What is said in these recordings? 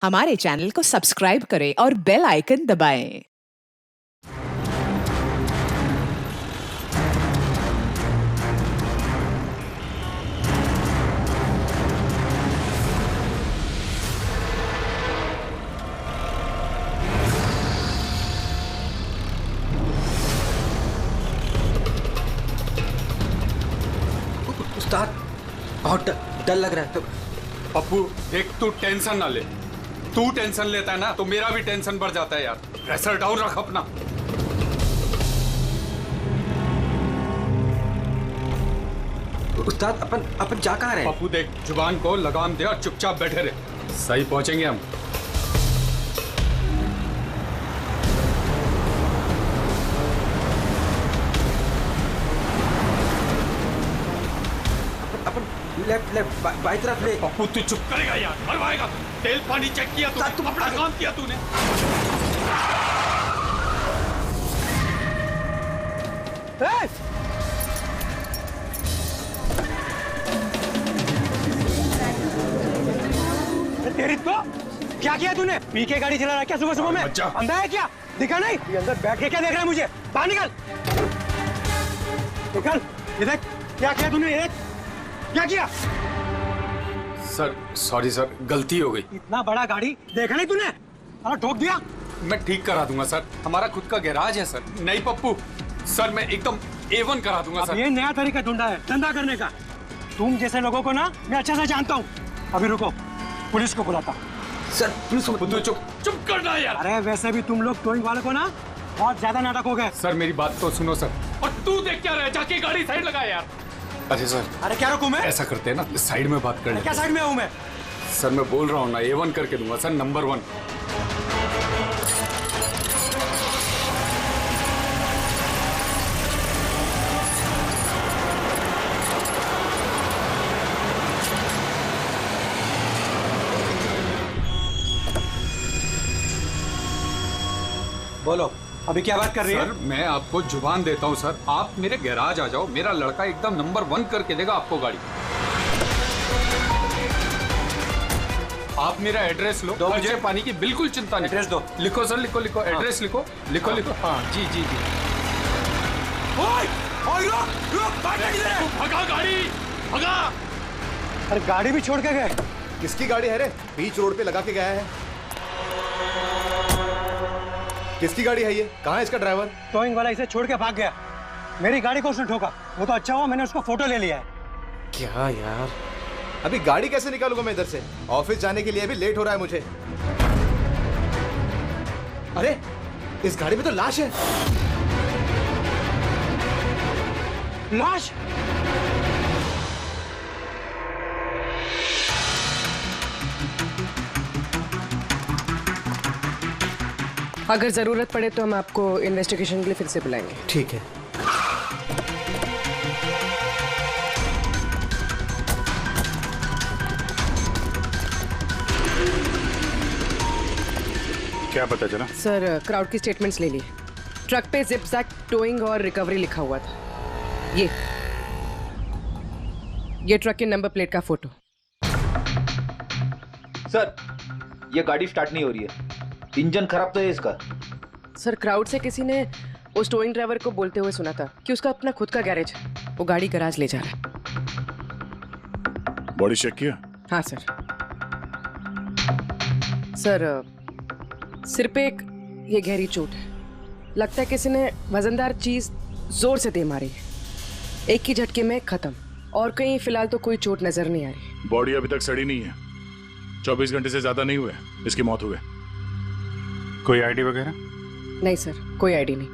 हमारे चैनल को सब्सक्राइब करें और बेल आइकन दबाएं। उस्ताद, बहुत डर लग रहा है। तो पप्पू देख, तू टेंशन ना ले। तू टेंशन लेता है ना तो मेरा भी टेंशन बढ़ जाता है यार। प्रेशर डाउन रख अपना। उस्ताद, अपन जा कहाँ रहे हैं? पप्पू देख, जुबान को लगाम दे और चुपचाप बैठे रहे। सही पहुंचेंगे हम। अपन लेफ्ट बाई तरफ ले। पप्पू तू चुप करेगा यार, मरवाएगा। तेल पानी चेक किया तू, अपना काम किया तूने। तेरी तो क्या किया तूने? पी के गाड़ी चला रहा है क्या सुबह सुबह में? बच्चा। अंधा है क्या? दिखा नहीं? ये अंदर बैठ के क्या देख रहा है मुझे? बाहर निकल! निकल! ये देख, क्या किया तूने? ये देख, क्या किया? सर सॉरी सर, गलती हो गई। इतना बड़ा गाड़ी देखा नहीं तूने? अरे ठोक दिया। मैं ठीक करा दूंगा सर, हमारा खुद का गैराज है सर। नहीं पप्पू सर, मैं एकदम A1 करा दूंगा अब सर। ये नया तरीका ढूंढा है धंधा करने का। तुम जैसे लोगों को ना मैं अच्छे से जानता हूँ। अभी रुको, पुलिस को बुलाता हूँ। सर पुलिस को तू चुप करना यार। अरे वैसे भी तुम लोग टोइंग वाले को ना बहुत ज्यादा नाटक हो गए। सर मेरी बात तो सुनो सर। और तू देख क्या रहा है, जाके गाड़ी साइड लगा यार। अरे सर, अरे क्या रुकूं मैं? ऐसा करते हैं ना, साइड में बात कर क्या लेते साइड में हूँ मैं? हैं। सर मैं बोल रहा हूँ ना, A1 करके दूंगा सर, नंबर 1। बोलो, अभी क्या बात कर रही है? सर मैं आपको जुबान देता हूँ सर, आप मेरे गैराज आ जाओ, मेरा लड़का एकदम नंबर 1 करके देगा आपको गाड़ी। आप मेरा एड्रेस लो, दो मुझे। खर्चे पानी की बिल्कुल चिंता नहीं। एड्रेस दो। लिखो सर, लिखो एड्रेस लिखो। हाँ जी। ओए, ओए रुक, बाहर निकल रे। भगा गाड़ी, भगा। अरे गाड़ी भी छोड़ के गए। किसकी गाड़ी है रे? बीच रोड पे लगा के गया है। किसकी गाड़ी है ये? कहाँ है इसका ड्राइवर? टोइंग वाला इसे छोड़ के भाग गया। मेरी गाड़ी को उसने ठोका। वो तो अच्छा हुआ मैंने उसका फोटो ले लिया है। क्या यार, अभी गाड़ी कैसे निकालूंगा मैं इधर से? ऑफिस जाने के लिए भी लेट हो रहा है मुझे। अरे इस गाड़ी में तो लाश है। लाश? अगर जरूरत पड़े तो हम आपको इन्वेस्टिगेशन के लिए फिर से बुलाएंगे। ठीक है। क्या पता चला? सर क्राउड की स्टेटमेंट्स ले ली। ट्रक पे जिप-जैक टोइंग और रिकवरी लिखा हुआ था। ये ट्रक के नंबर प्लेट का फोटो। सर, ये गाड़ी स्टार्ट नहीं हो रही है। इंजन खराब तो है इसका। सर क्राउड से किसी ने उस टोइंग ड्राइवर को बोलते हुए सुना था कि उसका अपना खुद का गैरेज है, वो गाड़ी गैराज ले जा रहा है। बॉडी चेक किया? हाँ सर। सर सिर पे एक ये गहरी चोट है। लगता है किसी ने वजनदार चीज जोर से दे मारी है। एक ही झटके में खत्म। और कहीं फिलहाल तो कोई चोट नजर नहीं आ रही। बॉडी अभी तक सड़ी नहीं है। 24 घंटे से ज्यादा नहीं हुए इसकी मौत हुए। कोई आईडी वगैरह? नहीं सर, कोई आईडी नहीं।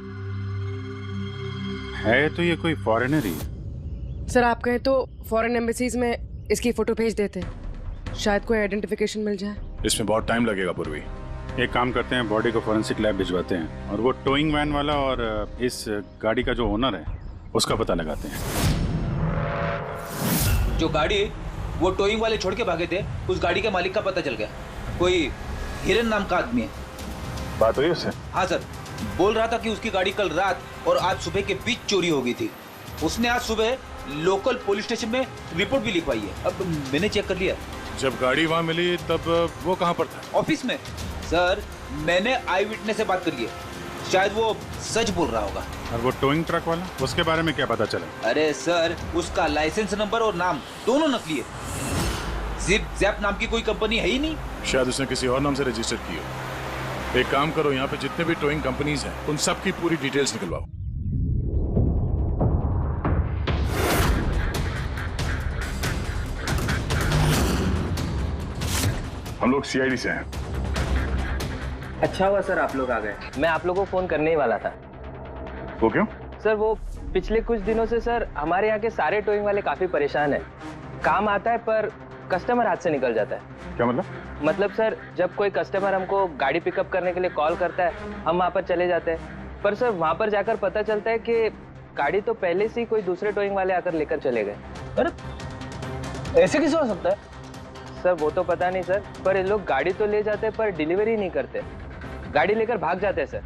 है तो ये कोई फॉरेनर ही है। सर आप कहें तो फॉरेन एम्बेसीज में इसकी फोटो भेज देते हैं, शायद कोई आइडेंटिफिकेशन मिल जाए। इसमें बहुत टाइम लगेगा पूर्वी। एक काम करते हैं, बॉडी को फॉरेंसिक लैब भिजवाते हैं और वो टोइंग वैन वाला और इस गाड़ी का जो ओनर है उसका पता लगाते हैं। जो गाड़ी वो टोइंग वाले छोड़ के भागे थे, उस गाड़ी के मालिक का पता चल गया। कोई हिरन नाम का आदमी है। बात हुई उससे? हाँ सर, बोल रहा था कि उसकी गाड़ी कल रात और आज सुबह के बीच चोरी हो गई थी। उसने आज सुबह लोकल पुलिस स्टेशन में रिपोर्ट भी लिखवाई है। अब मैंने चेक कर लिया। जब गाड़ी वहाँ मिली तब वो कहाँ पर था? ऑफिस में। सर मैंने आई विटनेस से बात करी है, शायद वो सच बोल रहा होगा। और वो टोइंग ट्रक वाला, उसके बारे में क्या पता चला? अरे सर उसका लाइसेंस नंबर और नाम दोनों नकली है। जिप जैप नाम की कोई कंपनी है ही नहीं। शायद उसने किसी और नाम से रजिस्टर की हो। एक काम करो, यहाँ पे जितने भी टोइंग कंपनीज हैं उन सब की पूरी डिटेल्स निकलवाओ। हम लोग सीआईडी से हैं। अच्छा हुआ सर आप लोग आ गए। मैं आप लोगों को फोन करने ही वाला था। वो क्यों? सर वो पिछले कुछ दिनों से सर हमारे यहाँ के सारे टोइंग वाले काफी परेशान हैं। काम आता है पर कस्टमर हाथ से निकल जाता है। क्या मतलब? मतलब सर जब कोई कस्टमर हमको गाड़ी पिकअप करने के लिए कॉल करता है हम वहाँ पर चले जाते हैं, पर सर वहाँ पर जाकर पता चलता है कि गाड़ी तो पहले से ही कोई दूसरे टोइंग वाले आकर लेकर चले गए। अरे ऐसे कैसे हो सकता है? सर वो तो पता नहीं सर, पर ये लोग गाड़ी तो ले जाते हैं पर डिलीवरी नहीं करते, गाड़ी लेकर भाग जाते हैं सर।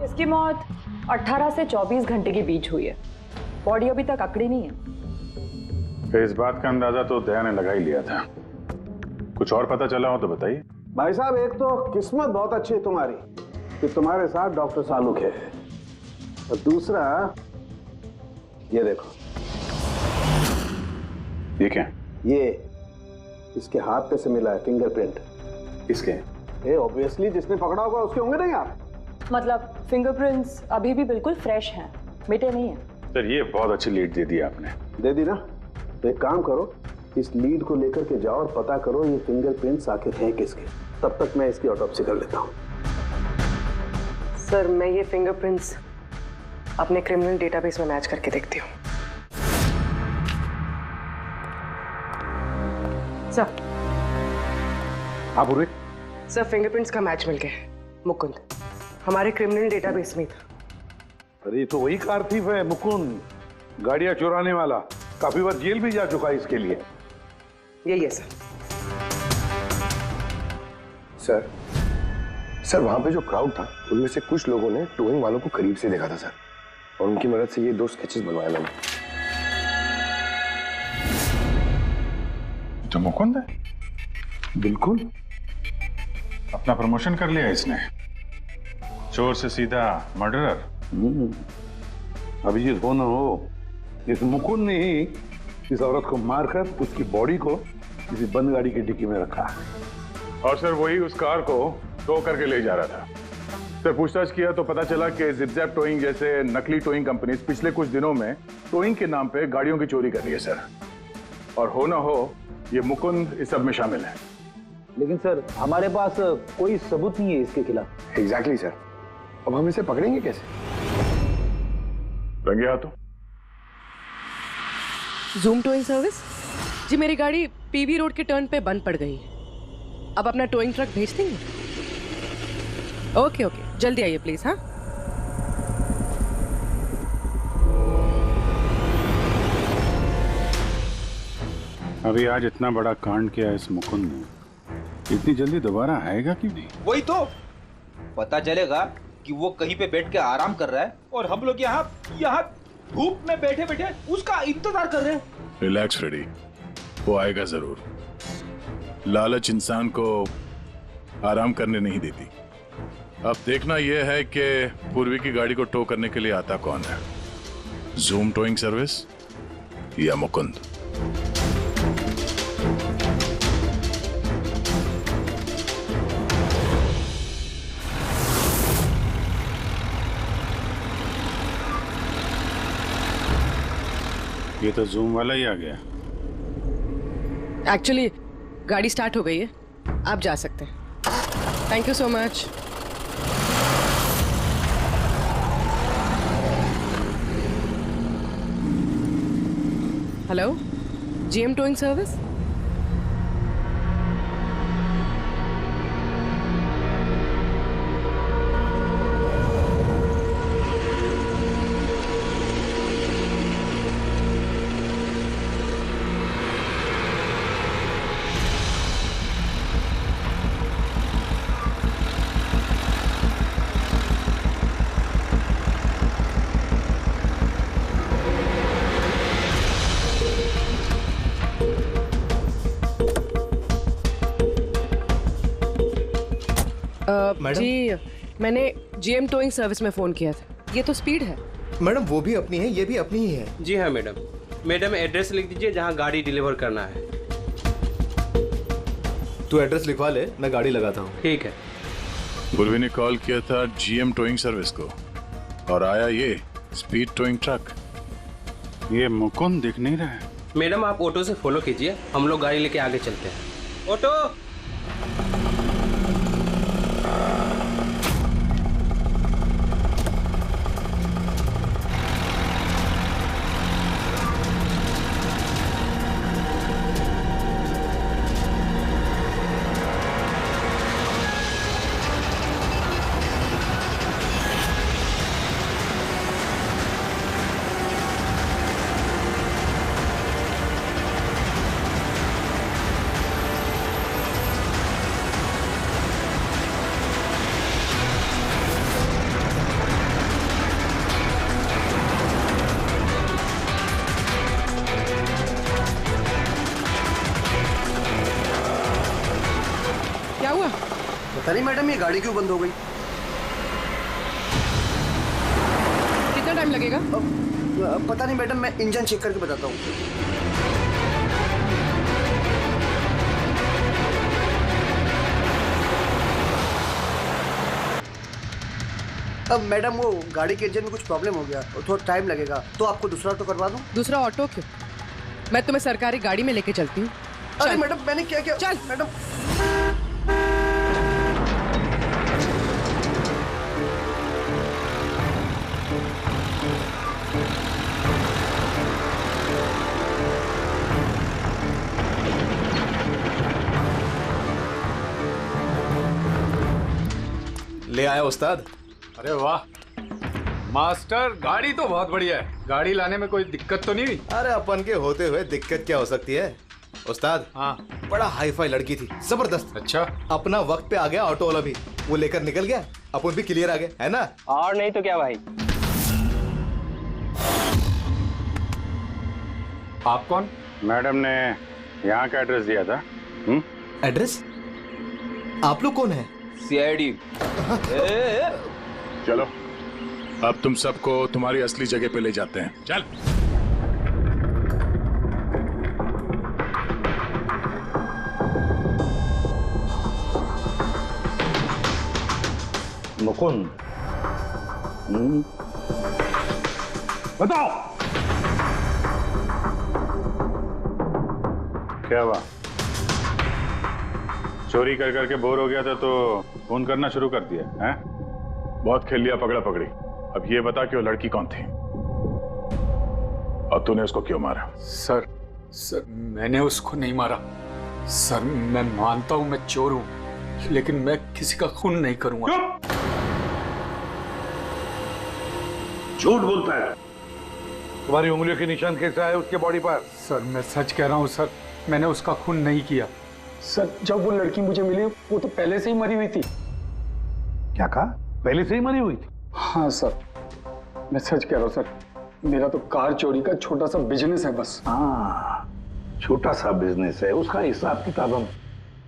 इसकी मौत 18 से 24 घंटे के बीच हुई है। बॉडी अभी तक अकड़ी नहीं है। तो इस बात का अंदाजा तो दया ने लगा ही लिया था। कुछ और पता चला हो तो बताइए। भाई साहब एक तो किस्मत बहुत अच्छी है तुम्हारी कि तुम्हारे साथ डॉक्टर सालुक है, और दूसरा ये देखो। ये क्या? ये इसके हाथ पे से मिला है फिंगरप्रिंट। किसके? ये ऑब्वियसली जिसने पकड़ा होगा उसके होंगे नहीं आप? मतलब फिंगरप्रिंट्स अभी भी बिल्कुल फ्रेश हैं, मिटे नहीं हैं। सर ये बहुत अच्छी लीड दे दी आपने। दे दी ना? तो एक काम करो, इस लीड को लेकर के जाओ और पता करो ये फिंगरप्रिंट्स आखिर हैं किसके। तब तक मैं इसकी ऑटोप्सी कर लेता हूँ। सर मैं ये फिंगरप्रिंट्स अपने क्रिमिनल डेटाबेस में मैच करके देखती हूँ। सर। हाँ पूर्वी। सर फिंगरप्रिंट्स का मैच मिल गया। मुकुंद हमारे क्रिमिनल डेटाबेस में था। अरे ये तो वही कार थीफ है मुकुंद, गाड़ियां चुराने वाला। काफी बार जेल भी जा चुका है इसके लिए। यही है सर। सर वहां पे जो क्राउड था उनमें से कुछ लोगों ने टोइंग वालों को करीब से देखा था सर, और उनकी मदद से ये 2 स्केचेस बनवाए मैंने। तो मुकुंद है? बिल्कुल। अपना प्रमोशन कर लिया इसने, चोर से सीधा मर्डरर। अभिजीत हो ना हो, इस मुकुंद ने ही इस औरत को मारकर उसकी बॉडी को किसी बंद गाड़ी की डिक्की में रखा। और सर वही उस कार को टो करके ले जा रहा था। सर पूछताछ किया तो पता चला कि जिप-जैप टोइंग जैसे नकली टोइंग कंपनीज पिछले कुछ दिनों में टोइंग के नाम पे गाड़ियों की चोरी कर रही है सर। और हो ना हो ये मुकुंद इस सब में शामिल है। लेकिन सर हमारे पास कोई सबूत नहीं है इसके खिलाफ। एग्जैक्टली सर, अब हम इसे पकड़ेंगे कैसे? रंगे हाथों। जूम टोइंग सर्विस जी, मेरी गाड़ी पीवी रोड के टर्न पे बंद पड़ गई है। अब अपना टोइंग ट्रक भेज देंगे? ओके ओके, जल्दी आइए प्लीज। हाँ अभी आज इतना बड़ा कांड किया इस मुकुंद ने, इतनी जल्दी दोबारा आएगा क्यों नहीं? वही तो पता चलेगा कि वो कहीं पे बैठ के आराम कर रहा है और हम लोग यहाँ धूप में बैठे बैठे उसका इंतजार कर रहे हैं। रिलैक्स फ्रेडी, वो आएगा जरूर। लालच इंसान को आराम करने नहीं देती। अब देखना यह है कि पूर्वी की गाड़ी को टो करने के लिए आता कौन है, जूम टोइंग सर्विस या मुकुंद। ये तो जूम वाला ही आ गया। एक्चुअली गाड़ी स्टार्ट हो गई है, आप जा सकते हैं। Thank you so much. Hello, GM towing service. Madam? जी मैंने जीएम टोइंग सर्विस में फोन किया था। ये तो स्पीड है। मैडम वो भी अपनी है, ये भी अपनी ही है। जी हाँ मैडम। मैडम एड्रेस लिख दीजिए जहाँ गाड़ी डिलीवर करना है। तू एड्रेस लिखवा ले, मैं गाड़ी लगाता हूँ। ठीक है। पूर्वी ने कॉल किया था जीएम टोइंग सर्विस को और आया ये स्पीड टोइंग ट्रक। ये मुकुंद दिख नहीं रहा है। मैडम आप ऑटो से फॉलो कीजिए, हम लोग गाड़ी लेके आगे चलते हैं। ऑटो। क्या हुआ? पता नहीं मैडम, ये गाड़ी क्यों बंद हो गई? कितना टाइम लगेगा? पता नहीं मैडम, मैं इंजन चेक करके बताता हूँ। अब मैडम वो गाड़ी के इंजन में कुछ प्रॉब्लम हो गया और थोड़ा टाइम लगेगा, तो आपको दूसरा ऑटो करवा दूँ? दूसरा ऑटो क्यों? मैं तुम्हें सरकारी गाड़ी में लेके चलती हूँ। अरे मैडम मैंने क्या किया? चल मैडम। ले आया उस्ताद। अरे वाह मास्टर, गाड़ी तो बहुत बढ़िया है। गाड़ी लाने में कोई दिक्कत तो नहीं हुई? अरे अपन के होते हुए दिक्कत क्या हो सकती है उस्ताद? हाँ बड़ा हाई फाई लड़की थी, जबरदस्त। अच्छा, अपना वक्त पे आ गया ऑटो वाला भी, वो लेकर निकल गया, अपन भी क्लियर आ गए, है ना? और नहीं तो क्या भाई। आप कौन? मैडम ने यहाँ का एड्रेस दिया था। एड्रेस? आप लोग कौन है? सीआईडी। चलो अब तुम सबको तुम्हारी असली जगह पे ले जाते हैं। चल। मुकुंद, बताओ क्या हुआ? चोरी कर करके बोर हो गया था तो फोन करना शुरू कर दिया है? बहुत खेल लिया पकड़ा पकड़ी। अब ये बता कि वो लड़की कौन थी और तूने उसको क्यों मारा? सर मैंने उसको नहीं मारा। सर मैं मानता हूं मैं चोर हूं, लेकिन मैं किसी का खून नहीं करूंगा। झूठ बोलता है। तुम्हारी उंगलियों के निशान कैसे आए उसके बॉडी पर? सर मैं सच कह रहा हूं सर, मैंने उसका खून नहीं किया। सर जब वो लड़की मुझे मिली वो तो पहले से ही मरी हुई थी। क्या कहा? पहले से ही मरी हुई थी? हाँ सर, मैं सच कह रहा हूँ सर। मेरा तो कार चोरी का छोटा सा बिजनेस है बस। हाँ, छोटा सा बिजनेस है, उसका हिसाब किताब हम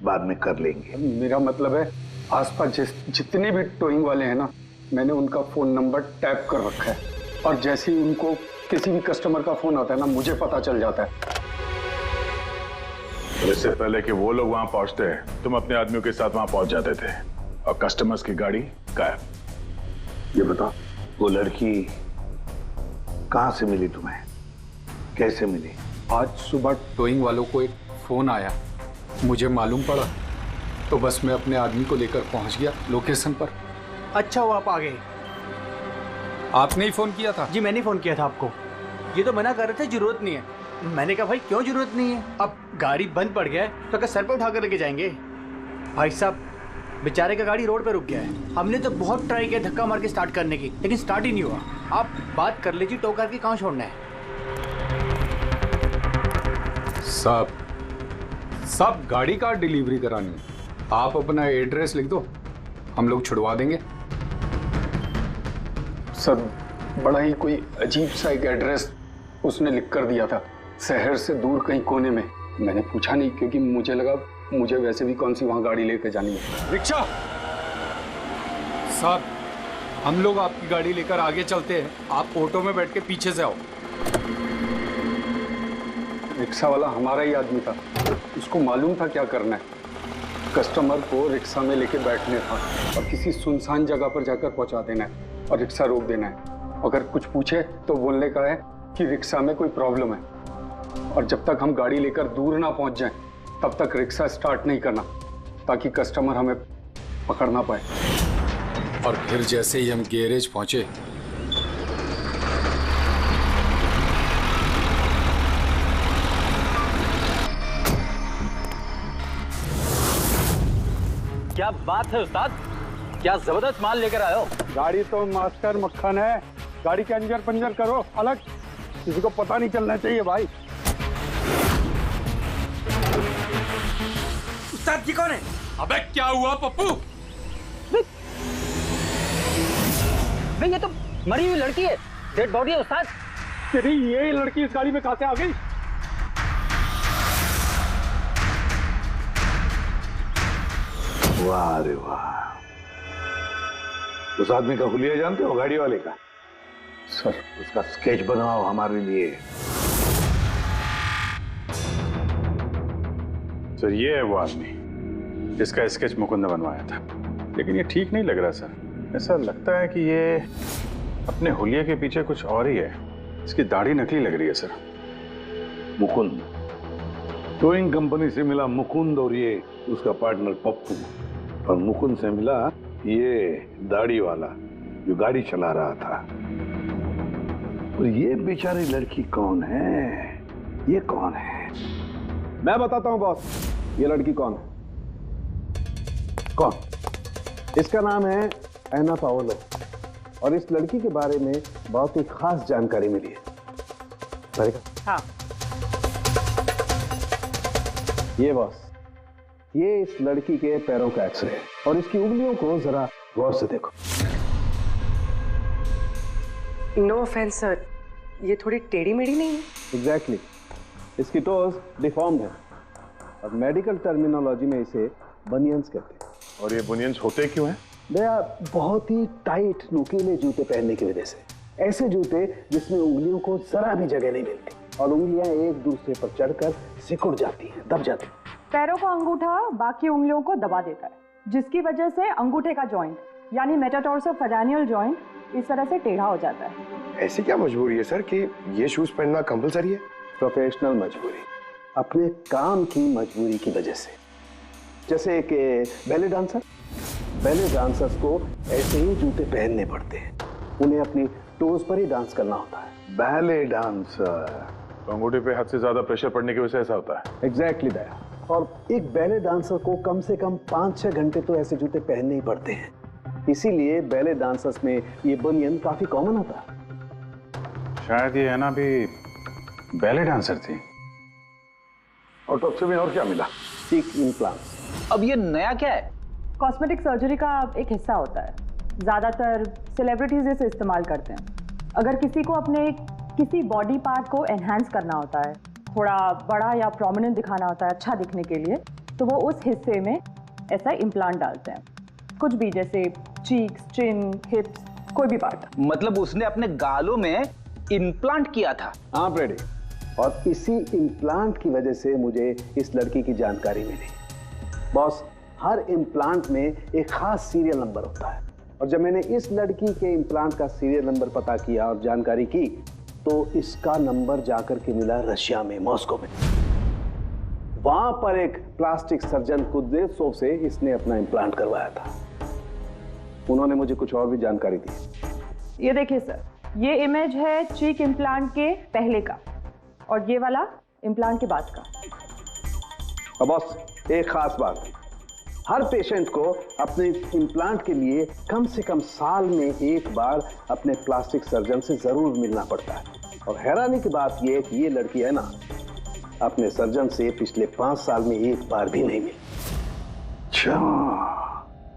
बाद में कर लेंगे। मेरा मतलब है आसपास जितने भी टोइंग वाले हैं ना, मैंने उनका फोन नंबर टैप कर रखा है और जैसे ही उनको किसी भी कस्टमर का फोन आता है ना, मुझे पता चल जाता है। इससे पहले कि वो लोग वहां पहुंचते तुम अपने आदमियों के साथ वहां पहुंच जाते थे और कस्टमर्स की गाड़ी गायब। ये बता, वो लड़की कहां से मिली तुम्हें? कैसे मिली? आज सुबह टोइंग वालों को एक फोन आया, मुझे मालूम पड़ा तो बस मैं अपने आदमी को लेकर पहुंच गया लोकेशन पर। अच्छा वो आप आ गए? आपने ही फोन किया था? जी मैंने फोन किया था आपको। ये तो मना कर रहे थे जरूरत नहीं है। मैंने कहा भाई क्यों जरूरत नहीं है, अब गाड़ी बंद पड़ गया है तो क्या सर पे उठा कर लेके जाएंगे? भाई साहब बेचारे का गाड़ी रोड पे रुक गया है। हमने तो बहुत ट्राई किया धक्का मार के स्टार्ट करने की, लेकिन स्टार्ट ही नहीं हुआ। आप बात कर लीजिए, टो करके कहाँ छोड़ना है? सब गाड़ी का डिलीवरी करानी है। आप अपना एड्रेस लिख दो, हम लोग छुड़वा देंगे। सर बड़ा ही कोई अजीब सा एक एड्रेस उसने लिख कर दिया था, शहर से दूर कहीं कोने में। मैंने पूछा नहीं क्योंकि मुझे लगा मुझे वैसे भी कौन सी वहां गाड़ी लेकर जानी है। रिक्शा सर हम लोग आपकी गाड़ी लेकर आगे चलते हैं, आप ऑटो में बैठ के पीछे से आओ। रिक्शा वाला हमारा ही आदमी था, उसको मालूम था क्या करना है। कस्टमर को रिक्शा में लेके बैठने था और किसी सुनसान जगह पर जाकर पहुंचा देना है और रिक्शा रोक देना है। अगर कुछ पूछे तो बोलने का है कि रिक्शा में कोई प्रॉब्लम है, और जब तक हम गाड़ी लेकर दूर ना पहुंच जाएं तब तक रिक्शा स्टार्ट नहीं करना, ताकि कस्टमर हमें पकड़ ना पाए। और फिर जैसे ही हम गैरेज पहुंचे, क्या बात है उस्ताद, क्या जबरदस्त माल लेकर आए हो। गाड़ी तो मास्टर मक्खन है, गाड़ी के अंजर पंजर करो अलग, किसी को पता नहीं चलना चाहिए भाई। उस्ताद जी कौन है? अबे क्या हुआ पप्पू? भाई ये तो मरी हुई लड़की है, डेड बॉडी है उस्ताद। तेरी ये लड़की इस गाड़ी में कहां से आ गई? वाह रे वाह, उस आदमी का हुलिया जानते हो, गाड़ी वाले का? सर उसका स्केच बनाओ हमारे लिए। सर ये है वो आदमी जिसका स्केच मुकुंद ने बनवाया था, लेकिन ये ठीक नहीं लग रहा सर। ऐसा लगता है कि ये अपने हुलिया के पीछे कुछ और ही है। इसकी दाढ़ी नकली लग रही है सर। मुकुंद, टोइंग कंपनी से मिला मुकुंद और ये उसका पार्टनर पप्पू, और मुकुंद से मिला ये दाढ़ी वाला जो गाड़ी चला रहा था। और ये बेचारी लड़की कौन है? ये कौन है? मैं बताता हूं बॉस, ये लड़की कौन है। कौन? इसका नाम है एना पाओलो, और इस लड़की के बारे में बहुत ही खास जानकारी मिली है। हाँ। ये बॉस, ये इस लड़की के पैरों का एक्सरे है, और इसकी उंगलियों को जरा गौर से देखो। नो ऑफेंस सर, ये थोड़ी टेढ़ी मेढ़ी नहीं है? एग्जैक्टली, इसकी टोज डिफॉर्म्ड है, और मेडिकल टर्मिनोलॉजी में इसे बनियंस कहते हैं। और ये बुनियंस होते क्यों हैं? भैया बहुत ही टाइट नुकीले जूते पहनने की वजह से, ऐसे जूते जिसमें उंगलियों को जरा भी जगह नहीं मिलती और उंगलियां एक दूसरे पर चढ़कर सिकुड़ जाती हैं, दब जाती हैं। पैरों का अंगूठा बाकी उंगलियों को दबा देता है, जिसकी वजह से अंगूठे का जॉइंट यानी मेटाटार्सोफेरेनियल जॉइंट इस तरह से टेढ़ा हो जाता है। ऐसी क्या मजबूरी है सर कि ये शूज पहनना कंपलसरी है? प्रोफेशनल मजबूरी, अपने काम की मजबूरी की वजह से। जैसे एक बैले डांसर, बैले डांसर्स को ऐसे ही जूते पहनने पड़ते हैं, उन्हें अपनी टोज पर ही डांस करना होता है। बैले डांसर, अंगूठे पे हद से ज्यादा प्रेशर पड़ने की वजह से ऐसा होता है। एग्जैक्टली भैया, और एक बैले डांसर को कम से कम 5-6 घंटे तो ऐसे जूते पहनने ही पड़ते हैं, इसीलिए बैले डांसर्स में ये बनियन काफी कॉमन होता है। शायद ये है ना भी बैले डांसर थी। ऑटोप्सी में और क्या मिला? चीक इम्प्लांट्स। अब ये नया क्या है? कॉस्मेटिक सर्जरी का एक हिस्सा होता है, ज्यादातर सेलिब्रिटीज इसे इस्तेमाल करते हैं। अगर किसी को अपने किसी बॉडी पार्ट को एनहांस करना होता है, थोड़ा बड़ा या प्रोमिनेंट दिखाना होता है अच्छा दिखने के लिए, तो वो उस हिस्से में ऐसा इम्प्लांट डालते हैं, कुछ भी, जैसे चीक्स, चिन, हिप्स, कोई भी पार्ट। मतलब उसने अपने गालों में इम्प्लांट किया था? हाँ ब्रेडी, और इसी इम्प्लांट की वजह से मुझे इस लड़की की जानकारी मिली। बॉस, हर इम्प्लांट में एक खास सीरियल नंबर होता है, और जब मैंने इस लड़की के इम्प्लांट का सीरियल नंबर पता किया और जानकारी की, तो इसका नंबर जाकर के मिला रशिया में, मॉस्को में। वहां पर एक प्लास्टिक सर्जन कुद्रेवसोव से इसने अपना इम्प्लांट करवाया था। उन्होंने मुझे कुछ और भी जानकारी दी। ये देखिए सर, ये इमेज है चीक इम्प्लांट के पहले का, और ये वाला इम्प्लांट के बाद का। और बॉस, एक खास बात, हर पेशेंट को अपने इम्प्लांट के लिए कम से कम साल में एक बार अपने प्लास्टिक सर्जन से जरूर मिलना पड़ता है। और हैरानी की बात यह है कि ये लड़की है ना, अपने सर्जन से पिछले 5 साल में एक बार भी नहीं मिली। अच्छा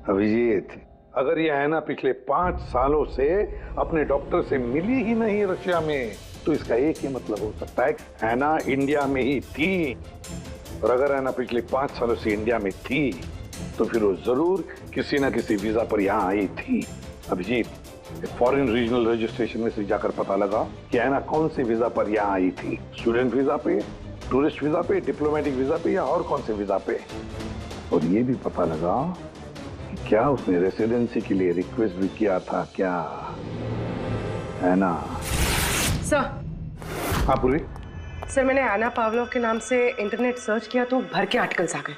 अभिजीत, अगर यह है ना पिछले 5 सालों से अपने डॉक्टर से मिली ही नहीं रशिया में, तो इसका एक ही मतलब हो सकता है हैना इंडिया में ही थी। और अगर हैना पिछले 5 सालों से इंडिया में थी, तो फिर वो जरूर किसी ना किसी वीजा पर यहाँ आई थी। अभिजीत, फॉरेन रीजनल रजिस्ट्रेशन में से जाकर पता लगा कि ऐना कौन से वीजा पर यहाँ आई थी। स्टूडेंट वीजा पे, टूरिस्ट वीजा पे, डिप्लोमेटिक वीजा पे या और कौन से वीजा पे। और ये भी पता लगा कि क्या उसने रेसिडेंसी के लिए रिक्वेस्ट भी किया था क्या, है ना? सर। हाँ पूर्वी। सर, मैंने आना पावलोव के नाम से इंटरनेट सर्च किया तो भर के आर्टिकल्स आ गए।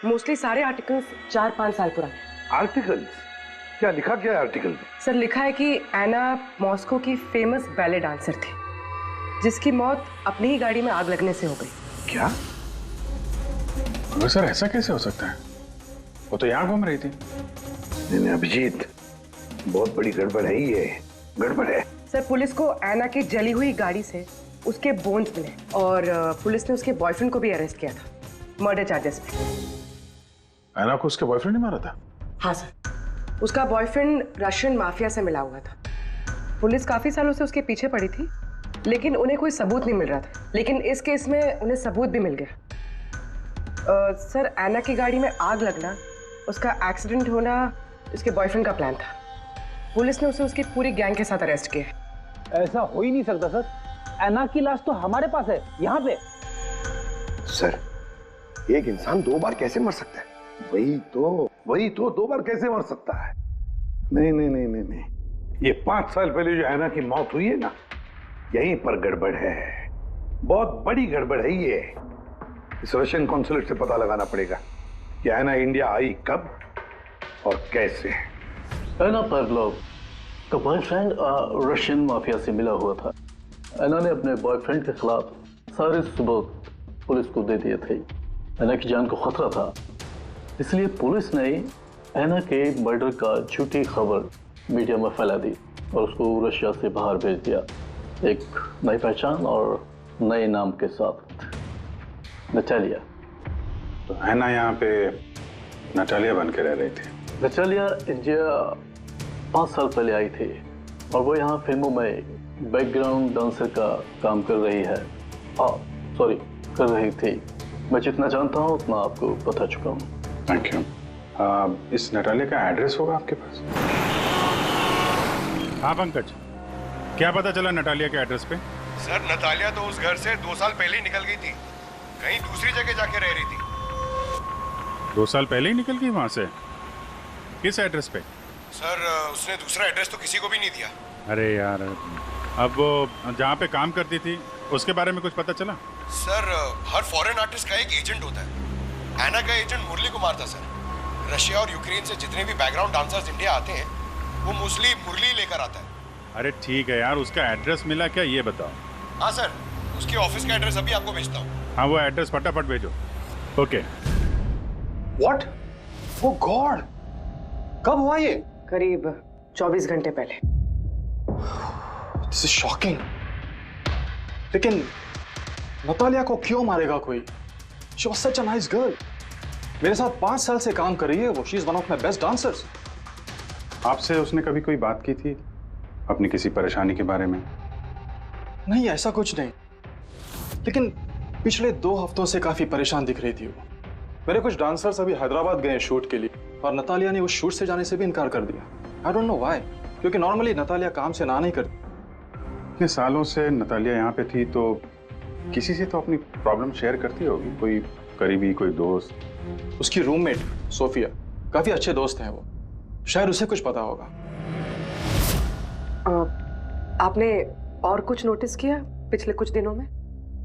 मोस्टली सारे आर्टिकल्स 4-5 साल पुराने। आर्टिकल्स? क्या लिखा क्या है आर्टिकल में? सर, लिखा है कि ऐना मॉस्को की फेमस बैले डांसर थी जिसकी मौत अपनी ही गाड़ी में आग लगने से हो गई। क्या? सर ऐसा कैसे हो सकता है? वो तो यहाँ घूम रही थी। नहीं अभिजीत, बहुत बड़ी गड़बड़ है ये, गड़बड़ है। सर, पुलिस को ऐना की जली हुई गाड़ी से उसके बोन्स मिले और पुलिस ने उसके बॉयफ्रेंड को भी अरेस्ट किया था मर्डर चार्जेस पे। ऐना को उसके बॉयफ्रेंड ने मारा था? हाँ सर, उसका बॉयफ्रेंड रशियन माफिया से मिला हुआ था। पुलिस काफी सालों से उसके पीछे पड़ी थी लेकिन उन्हें कोई सबूत नहीं मिल रहा था, लेकिन इस केस में उन्हें सबूत भी मिल गया। सर, ऐना की गाड़ी में आग लगना, उसका एक्सीडेंट होना उसके बॉयफ्रेंड का प्लान था। पुलिस ने उसे उसकी पूरी गैंग के साथ अरेस्ट किया। ऐसा हो ही नहीं सकता सर, ऐना की लाश तो हमारे पास है यहाँ पे। सर, एक इंसान 2 बार कैसे मर सकता है? वही तो 2 बार कैसे मर सकता है? नहीं, ये 5 साल पहले जो ऐना की मौत हुई है ना, यहीं पर गड़बड़ है, बहुत बड़ी गड़बड़ है ये। इस रशियन कॉन्सुलेट से पता लगाना पड़ेगा कि ऐना इंडिया आई कब और कैसे। ऐना पावलोव का बॉयफ्रेंड रशियन माफिया से मिला हुआ था। ऐना ने अपने बॉयफ्रेंड के खिलाफ सारे सबूत पुलिस को दे दिए थे। ऐना की जान को खतरा था, इसलिए पुलिस ने ऐना के मर्डर का झूठी खबर मीडिया में फैला दी और उसको रशिया से बाहर भेज दिया, एक नई पहचान और नए नाम के साथ, नटालिया। तो ऐना यहाँ पे नटालिया बन के रह रही थी? नटालिया इंडिया 5 साल पहले आई थी और वो यहाँ फिल्मों में बैकग्राउंड डांसर का काम कर रही है। कर रही थी। मैं जितना जानता हूँ उतना आपको बता चुका हूँ। Thank you. इस नटालिया का एड्रेस होगा आपके पास? हाँ पंकज, क्या पता चला नटालिया के एड्रेस पे? सर, नतालिया तो उस घर से 2 साल पहले ही निकल गई थी, कहीं दूसरी जगह जाके रह रही थी। 2 साल पहले ही निकल गई वहां से? किस एड्रेस पे? सर, उसने दूसरा एड्रेस तो किसी को भी नहीं दिया। अरे यार, अब वो जहाँ पे काम करती थी उसके बारे में कुछ पता चला? सर, हर फॉरेन आर्टिस्ट का एक एजेंट होता है। ऐना का एजेंट मुरली कुमार था सर। रशिया और यूक्रेन से जितने भी बैकग्राउंड डांसर्स इंडिया आते हैं वो मोस्टली मुरली लेकर आता है। अरे ठीक है यार, उसका एड्रेस मिला क्या ये बताओ? हाँ सर, उसके ऑफिस का एड्रेस अभी आपको भेजता हूँ। हाँ, वो एड्रेस फटाफट भेजो। ओके। व्हाट? ओ गॉड, कब हुआ ये? करीब 24 घंटे पहले। This is shocking. लेकिन नतालिया को क्यों मारेगा कोई? She was such a nice girl. मेरे साथ 5 साल से काम कर रही है वो। She is one of my best dancers. आपसे उसने कभी कोई बात की थी अपनी किसी परेशानी के बारे में? नहीं, ऐसा कुछ नहीं, लेकिन पिछले 2 हफ्तों से काफी परेशान दिख रही थी वो। मेरे कुछ डांसर्स अभी हैदराबाद गए शूट के लिए और नतालिया ने उस शूट से जाने से भी इनकार कर दिया। आई डोंट नो व्हाई, क्योंकि नॉर्मली नतालिया काम से ना नहीं करती। इतने सालों से नतालिया यहाँ पे थी तो किसी से तो अपनी प्रॉब्लम शेयर करती होगी, कोई करीबी, कोई दोस्त। उसकी रूममेट सोफिया, काफी अच्छे दोस्त हैं वो, शायद उसे कुछ पता होगा। आपने और कुछ नोटिस किया पिछले कुछ दिनों में?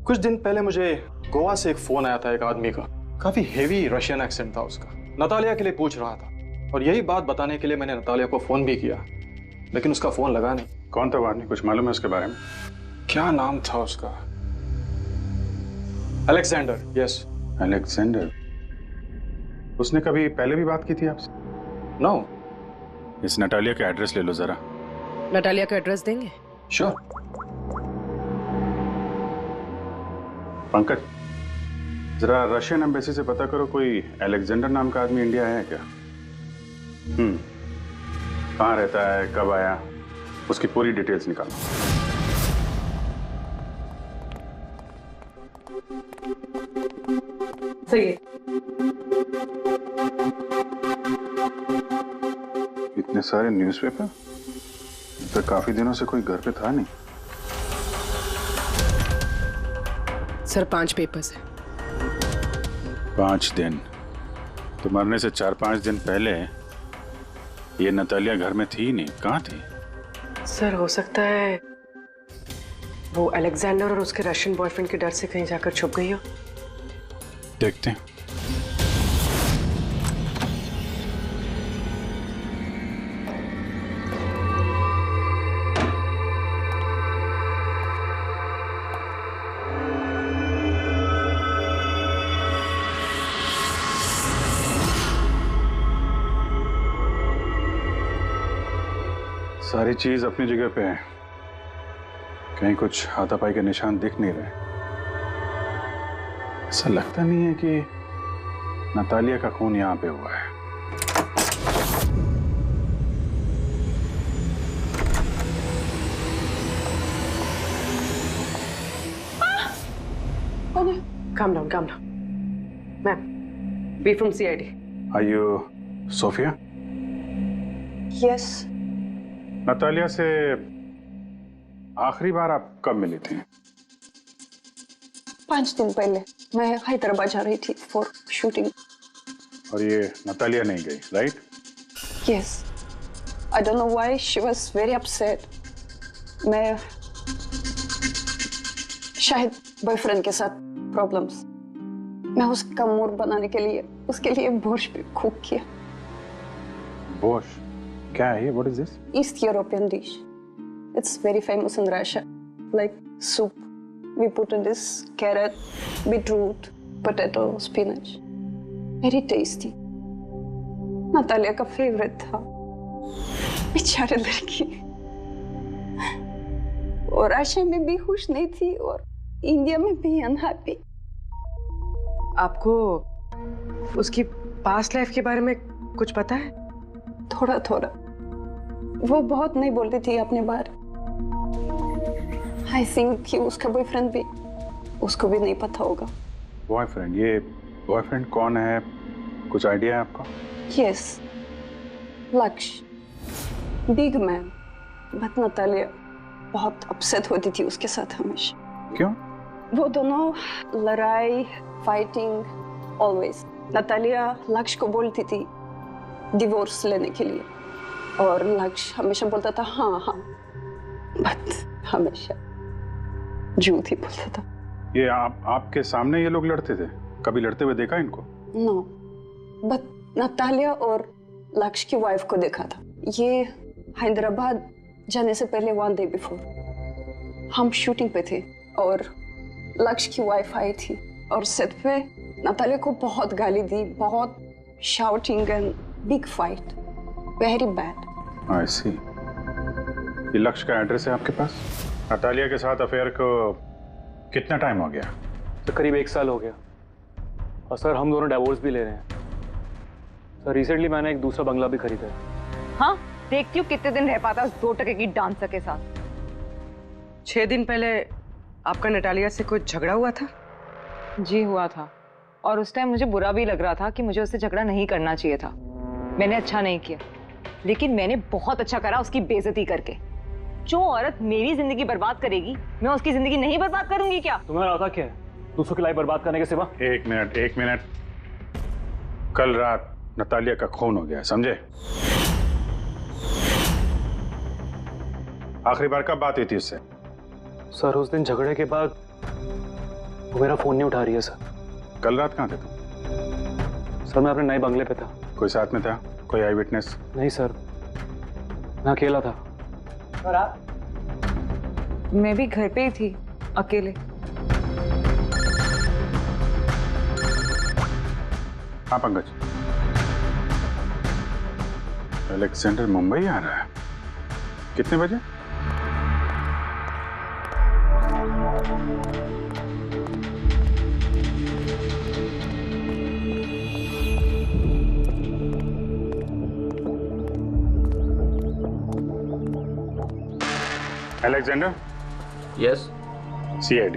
कुछ दिन पहले मुझे गोवा से एक फोन आया था एक आदमी का, काफी हेवी रशियन एक्सेंट था उसका। नतालिया के लिए पूछ रहा था और यही बात बताने के लिए मैंने नतालिया को फोन भी किया, लेकिन उसका फोन लगा नहीं। कौन था वो आदमी, कुछ मालूम है उसके बारे में? क्या नाम था उसका? अलेक्जेंडर। Yes, Alexander. उसने कभी पहले भी बात की थी आपसे? नो। इस नटालिया का एड्रेस ले लो जरा। नटालिया का एड्रेस देंगे? श्योर। पंकज, जरा रशियन एम्बेसी से पता करो कोई अलेक्जेंडर नाम का आदमी इंडिया आया है क्या? कहाँ रहता है, कब आया, उसकी पूरी डिटेल्स निकालो। सही है। इतने सारे न्यूज़पेपर? तो काफी दिनों से कोई घर पे था नहीं। सर 5 पेपर्स है। 5 दिन? तो मरने से 4-5 दिन पहले ये नतालिया घर में थी नहीं, कहाँ थी? सर हो सकता है वो अलेक्जेंडर और उसके रशियन बॉयफ्रेंड के डर से कहीं जाकर छुप गई हो। देखते हैं। सारी चीज अपनी जगह पे है, कहीं कुछ हाथापाई के निशान दिख नहीं रहे। ऐसा लगता नहीं है कि नतालिया का खून यहाँ पे हुआ है। Calm down, calm down. Ma'am, we from CID. Are you Sophia? Yes. Natalia से आखिरी बार आप कब मिली थी? 5 दिन पहले मैं हैदराबाद जा रही थी फॉर शूटिंग। और ये नतालिया नहीं गई, right? Yes. I don't know why she was very upset. मैं शायद बॉयफ्रेंड के साथ प्रॉब्लम्स। मैं उसका मूड बनाने के लिए उसके लिए बोर्श भी कुक किया। बोर्श? क्या है ये? What is this? East European dish. It's very famous in Russia. Like soup. We put in this carrot, beetroot, potato, spinach. Very tasty. Natalia का फेवरेट था। बेचारे लड़की। और रशिया में भी खुश नहीं थी और इंडिया में भी अनहैप्पी। आपको उसकी पास्ट लाइफ के बारे में कुछ पता है? थोड़ा थोड़ा। वो बहुत नहीं बोलती थी अपने बारे। आई थिंक कि उसका बॉयफ्रेंड भी उसको भी नहीं पता होगा। बॉयफ्रेंड? ये बॉयफ्रेंड कौन है? कुछ आइडिया है आपका? यस, लक्ष्य, बिग मैन। बट नतालिया बहुत अपसेट होती थी उसके साथ हमेशा। क्यों? वो दोनों लड़ाई, फाइटिंग, ऑलवेज। नतालिया लक्ष्य को बोलती थी डिवोर्स लेने के लिए और लक्ष्य हमेशा बोलता था हाँ हाँ, बट हमेशा झूठ ही बोलता था। ये आपके सामने ये लोग लड़ते थे? कभी लड़ते हुए देखा इनको? नो, बट नतालिया और लक्ष्य की वाइफ को देखा था। ये हैदराबाद जाने से पहले 1 डे बिफोर हम शूटिंग पे थे और लक्ष्य की वाइफ आई थी और सेट पे नतालिया को बहुत गाली दी, बहुत shouting and big fight, very bad. I see. ये लक्ष्य का एड्रेस है आपके पास? नतालिया के साथ अफेयर को कितना टाइम हो गया? तो करीब 1 साल हो गया और सर हम दोनों डिवोर्स भी ले रहे हैं। सर रिसेंटली मैंने एक दूसरा बंगला भी खरीदा है। हाँ, देखती हूँ कितने दिन रह पाता उस 2 टके की डांसर के साथ। 6 दिन पहले आपका नतालिया से कुछ झगड़ा हुआ था? जी हुआ था, और उस टाइम मुझे बुरा भी लग रहा था कि मुझे उससे झगड़ा नहीं करना चाहिए था। मैंने अच्छा नहीं किया, लेकिन मैंने बहुत अच्छा करा उसकी बेइज्जती करके। जो औरत मेरी जिंदगी बर्बाद करेगी, मैं उसकी जिंदगी नहीं बर्बाद करूंगी क्या? तुम्हारा इरादा क्या है दूसरों की लाइफ बर्बाद करने के सिवा? एक मिनट। कल रात नतालिया का खून हो गया, समझे? आखिरी बार कब बात हुई थी उससे? सर उस दिन झगड़े के बाद वो मेरा फोन नहीं उठा रही है सर। कल रात कहाँ थे तुम? सर मैं अपने नए बंगले पे था। कोई साथ में था? कोई आई विटनेस? नहीं सर, मैं अकेला था। और आप? मैं भी घर पे ही थी, अकेले। हाँ पंकज, अलेक्जेंडर मुंबई आ रहा है। कितने बजे? Alexander? Yes. CID.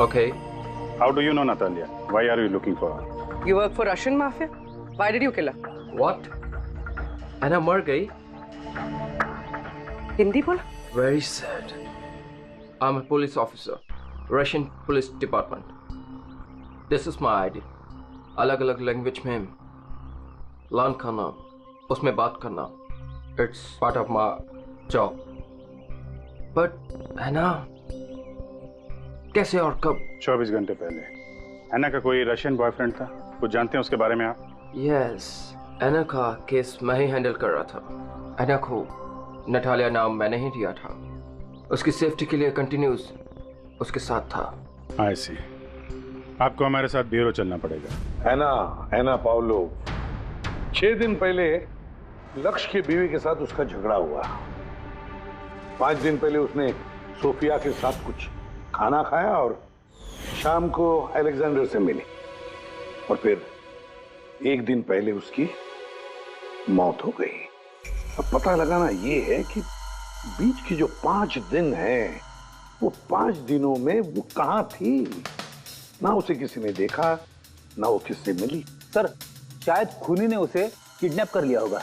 Okay. How do you know Natalia? Why are you looking for her? You work for Russian mafia? Why did you kill her? What? एना मर गई। हिंदी बोल। Very sad. I'm a police officer, Russian Police Department. This is my ID. अलग अलग language में learn करना, उसमें बात करना, it's part of my job. But है ना, कैसे और कब? 24 घंटे पहले एना का कोई रशियन बॉयफ्रेंड था, कुछ जानते हैं उसके बारे में आप? Yes, एना का केस मैं ही हैंडल कर रहा था। एना को नटालिया नाम मैंने ही दिया था। उसकी सेफ्टी के लिए कंटिन्यूस उसके साथ था। I see. आपको हमारे साथ ब्यूरो चलना पड़ेगा। एना पाउलो, 6 दिन पहले लक्ष्य की बीवी के साथ उसका झगड़ा हुआ। 5 दिन पहले उसने सोफिया के साथ कुछ खाना खाया और शाम को अलेक्जेंडर से मिली और फिर 1 दिन पहले उसकी मौत हो गई। अब पता लगाना ये है कि बीच की जो 5 दिन है वो 5 दिनों में वो कहां थी। ना उसे किसी ने देखा, ना वो किससे मिली। सर, शायद खूनी ने उसे किडनैप कर लिया होगा।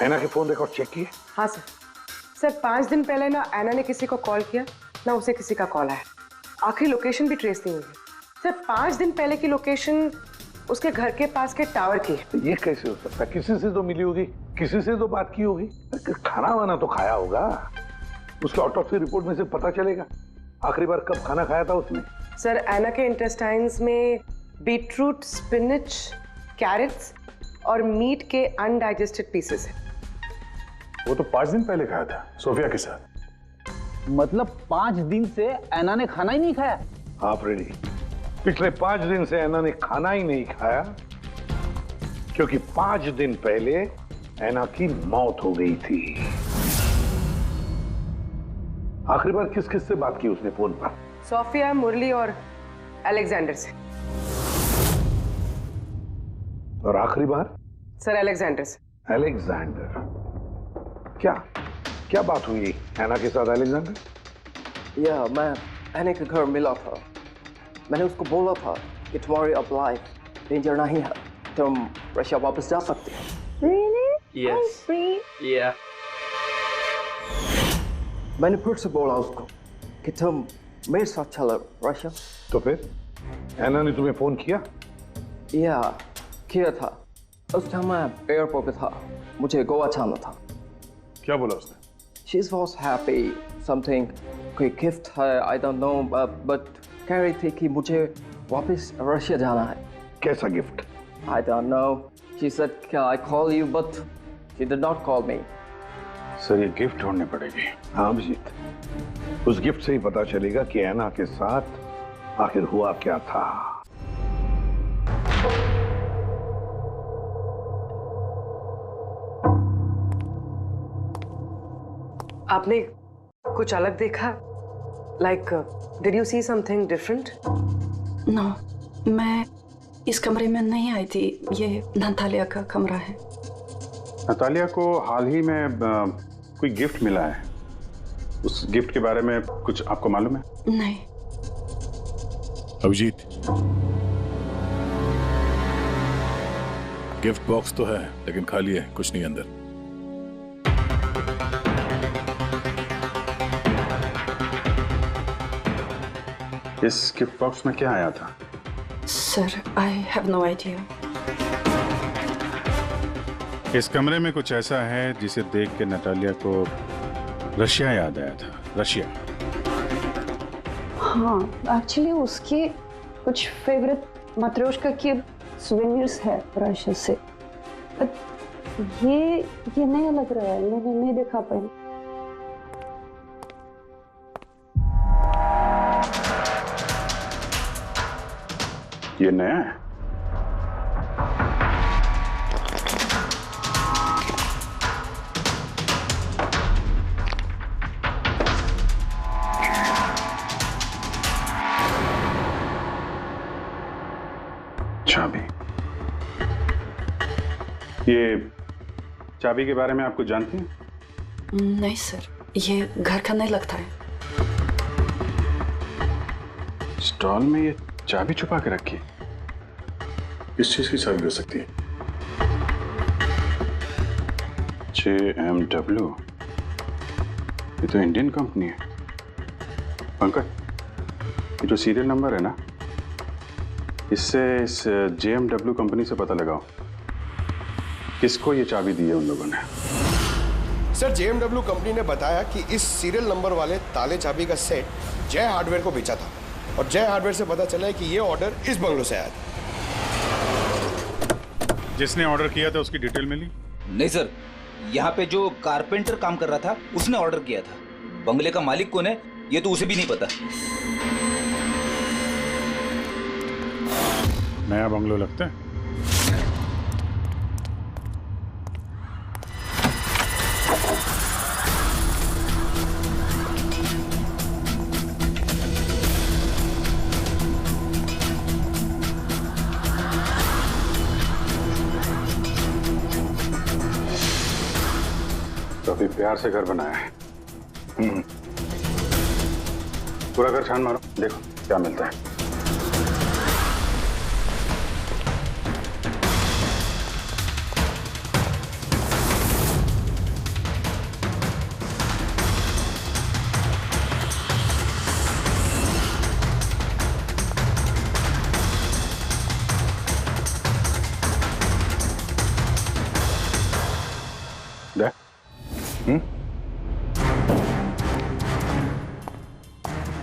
एना के फोन रिकॉर्ड चेक किए? हाँ सर। सर 5 दिन पहले ना एना ने किसी को कॉल किया, ना उसे किसी का कॉल आया। आखिरी लोकेशन भी ट्रेस नहीं हुई। सर 5 दिन पहले की लोकेशन उसके घर के पास के टावर की। ये कैसे हो सकता है? किसी से तो मिली होगी, किसी से तो बात की होगी, खाना वाना तो खाया होगा। उसके ऑटोप्सी रिपोर्ट में से पता चलेगा आखिरी बार कब खाना खाया था उसने। सर एना के इंटेस्टाइन्स में बीटरूट, स्पिनच, कैरेट्स और मीट के अनडाइजेस्टेड पीसेस हैं। वो तो 5 दिन पहले खाया था सोफिया के साथ। मतलब 5 दिन से एना ने खाना ही नहीं खाया? हाँ फ्रेडी, पिछले 5 दिन से एना ने खाना ही नहीं खाया क्योंकि 5 दिन पहले एना की मौत हो गई थी। आखिरी बार किस किस से बात की उसने फोन पर? सोफिया, मुरली और अलेक्जेंडर से। और आखिरी बार? सर अलेक्जेंडर से। अलेक्जेंडर? क्या बात हुई एना के साथ अलेक्जेंडर? या मैं एना के घर मिला था। मैंने उसको बोला था कि तुम्हारी अब लाइफ डेंजर नहीं है, तुम रशिया वापस जा सकते हो। Really? Yes. I'm free. Yeah. मैंने फिर से बोला उसको कि तुम मेरे साथ चलो रशिया। तो फिर एना ने तुम्हें फोन किया? या किया था। उस टाइम मैं एयरपोर्ट पे था, मुझे गोवा जाना था। क्या बोला उसने? She was happy, something कोई गिफ्ट है, I don't know, but कह रही थी कि मुझे वापस रशिया जाना है। कैसा gift? I don't know. She said, "Can I call you?" But she did not call me. Sir ये गिफ्ट ढूंढने पड़ेगी। हाँ अभिजीत, उस गिफ्ट से ही पता चलेगा कि एना के साथ आखिर हुआ क्या था। आपने कुछ अलग देखा? Like, did you see something different? No, मैं इस कमरे में नहीं आई थी। ये नतालिया का कमरा है। नतालिया को हाल ही में कोई गिफ्ट मिला है। उस गिफ्ट के बारे में कुछ आपको मालूम है? नहीं। अभिजीत, गिफ्ट बॉक्स तो है लेकिन खाली है, कुछ नहीं अंदर। इस गिफ्ट बॉक्स में क्या आया था? Sir, I have no idea. इस कमरे में कुछ ऐसा है जिसे देख के नतालिया को रशिया याद आया था। रशिया? हाँ, एक्चुअली उसकी कुछ फेवरेट मात्रोश्का की सुवेनिर्स है रशिया से। ये नया लग रहा है, मैंने नहीं देखा पहले। ये नया है? चाबी। ये चाबी के बारे में आप कुछ जानती हैं? नहीं सर, ये घर का नहीं लगता है। स्टॉल में ये चाबी छुपा के रखी। किस चीज की चाबी हो सकती है? JMW, ये तो इंडियन कंपनी है। पंकज, ये जो सीरियल नंबर है ना, इससे इस JMW कंपनी से पता लगाओ किसको ये चाबी दी है उन लोगों ने। सर, JMW कंपनी ने बताया कि इस सीरियल नंबर वाले ताले चाबी का सेट जय हार्डवेयर को बेचा था और जय हार्डवेयर से पता चला है कि ये ऑर्डर इस बंगलों से आया था। जिसने ऑर्डर किया था उसकी डिटेल मिली? नहीं सर, यहाँ पे जो कारपेंटर काम कर रहा था उसने ऑर्डर किया था। बंगले का मालिक कौन है ये तो उसे भी नहीं पता। नया बंगलो लगता है। काफी प्यार से घर बनाया है। पूरा घर छान मारो, देखो क्या मिलता है।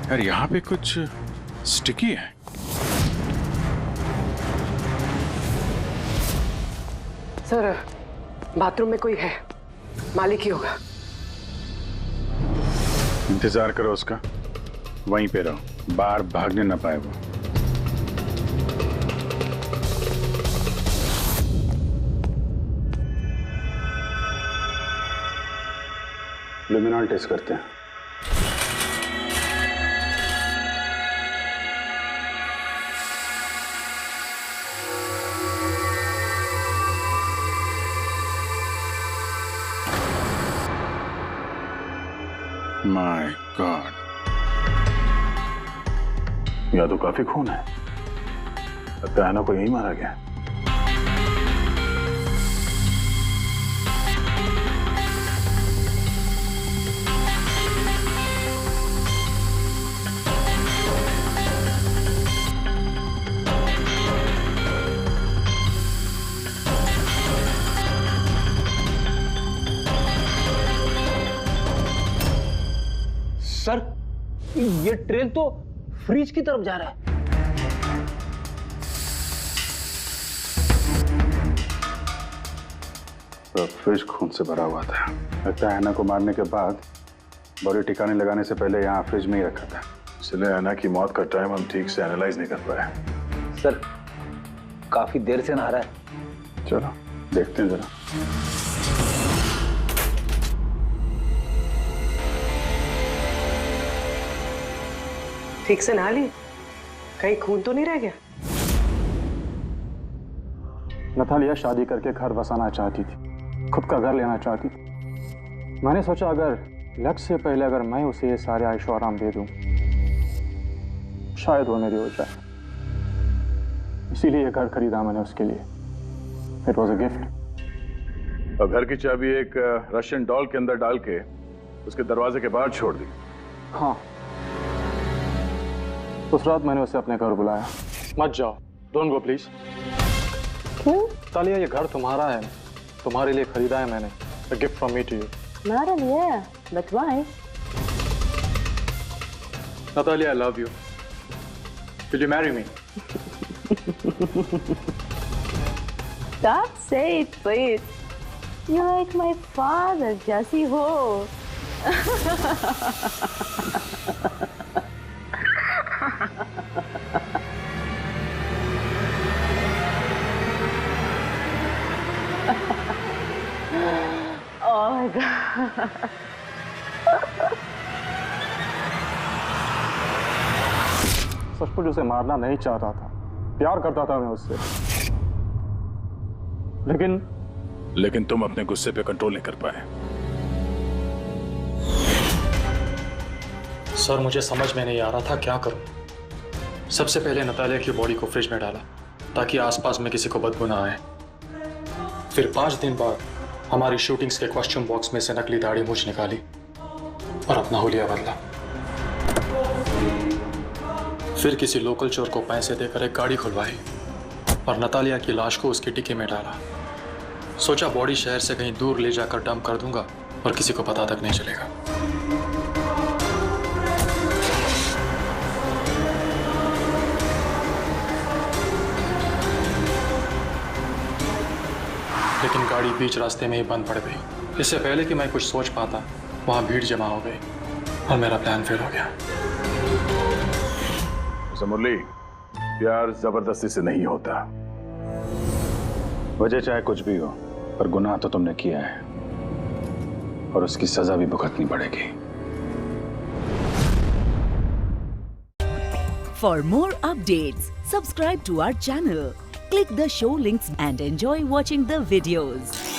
यार यहाँ पे कुछ स्टिकी है। सर, बाथरूम में कोई है, मालिक ही होगा। इंतजार करो उसका, वहीं पे रहो, बाहर भागने ना पाए वो। लुमिनॉल टेस्ट करते हैं। माय गॉड, या तो काफी खून है। लगता है ना कोई यही मारा गया। सर, ये ट्रेन तो फ्रिज की तरफ जा रहा है। तो फ्रिज खून से भरा हुआ था। लगता है ऐना को मारने के बाद बॉडी ठिकाने लगाने से पहले यहाँ फ्रिज में ही रखा था। इसलिए ऐना की मौत का टाइम हम ठीक से एनालाइज नहीं कर पाए। सर, काफी देर से नहा रहा है। चलो देखते हैं जरा। ठीक से नहा ली? कहीं खून तो नहीं रह गया? नतालिया शादी करके घर बसाना चाहती थी, खुद का घर लेना चाहती थी। मैंने सोचा अगर लक्ष्य से पहले अगर मैं उसे ये सारे आयशो आराम दे दूं, शायद वो मेरी हो जाए। इसीलिए घर खरीदा मैंने उसके लिए। It was a gift. और घर की चाबी एक रशियन डॉल के अंदर डाल के उसके दरवाजे के बाहर छोड़ दी। हाँ, उस रात मैंने उसे अपने घर बुलाया। मत जाओ, डोंट गो प्लीज। क्यों? तालिया, ये घर तुम्हारा है, तुम्हारे लिए खरीदा है मैंने। A gift from me to you. Naren, yeah, but why? Natalia, I love you. Will you marry me? Stop, say it, please. You're like my father, Jesse Ho. Oh my God. सचमुच उसे मारना नहीं चाहता था, प्यार करता था मैं उससे। लेकिन तुम अपने गुस्से पे कंट्रोल नहीं कर पाए। सर, मुझे समझ में नहीं आ रहा था क्या करूं। सबसे पहले नतालिया की बॉडी को फ्रिज में डाला ताकि आसपास में किसी को बदबू ना आए। फिर 5 दिन बाद हमारी शूटिंग्स के कॉस्ट्यूम बॉक्स में से नकली दाढ़ी मूछ निकाली और अपना हुलिया बदला। फिर किसी लोकल चोर को पैसे देकर एक गाड़ी खुलवाई और नतालिया की लाश को उसकी टिक्की में डाला। सोचा बॉडी शहर से कहीं दूर ले जाकर डंप कर दूंगा और किसी को पता तक नहीं चलेगा। लेकिन गाड़ी बीच रास्ते में ही बंद पड़ गई। इससे पहले कि मैं कुछ सोच पाता वहां भीड़ जमा हो गई और मेरा प्लान फेल हो गया। मुरली, प्यार जबरदस्ती से नहीं होता। वजह चाहे कुछ भी हो, पर गुनाह तो तुमने किया है और उसकी सजा भी भुगतनी पड़ेगी। For more updates, subscribe to our channel, click the show links and enjoy watching the videos.